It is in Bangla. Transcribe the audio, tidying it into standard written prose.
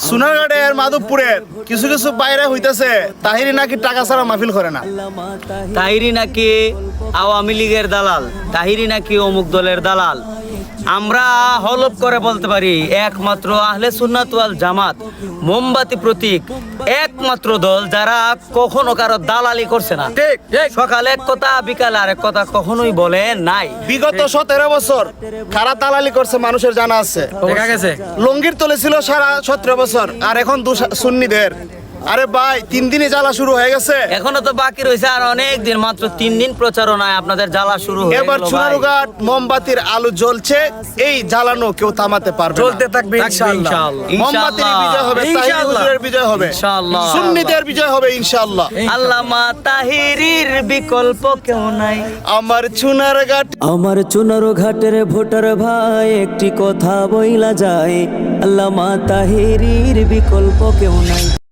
সোনারগাঁয়ের মাধবপুরের কিছু কিছু বাইরে হইতেছে তাহিরি নাকি টাকা ছাড়া মাহফিল করে না। তাহিরি নাকি আওয়ামী লীগের দালাল, তাহিরি নাকি অমুক দলের দালাল। আমরা হলফ করে বলতে পারি একমাত্র আহলে সুন্নাত ওয়াল জামাত মোমবাতি প্রতীক একমাত্র দল যারা কখনো কারো দালালি করছে না। সকালে এক কথা বিকালে আরেক কথা কখনোই বলে নাই। বিগত 17 বছর কারা দালালি করছে মানুষের জানা আছে, দেখা গেছে। লঙ্গির তলে ছিল সারা 17 বছর, আর এখন সুন্নিদের। আরে ভাই 3 দিনে জ্বালা শুরু হয়ে গেছে, এখনো তো বাকি রয়েছে আর অনেক দিন, মাত্র 3 দিন প্রচারণায় আপনাদের জ্বালা শুরু হয়ে এবার গেল ভাই। সোনারগাঁ মোমবাতির আলো জ্বলছে, এই জ্বালানো কেউ থামাতে পারবে না। চলতে থাকবে ইনশাআল্লাহ। মোমবাতির বিজয় হবে, তাহিরি ইনশাআল্লাহ। হুজুরের বিজয় হবে, ইনশাআল্লাহ। সুন্নিদের বিজয় হবে ইনশাআল্লাহ। আল্লামা তাহিরির বিকল্প কেউ নাই। আমার সোনারগাঁ আমার চুনারো ঘাটের ভোটার ভাই একটি কথা বইলা যায়, আল্লামা তাহিরির বিকল্প কেউ নাই।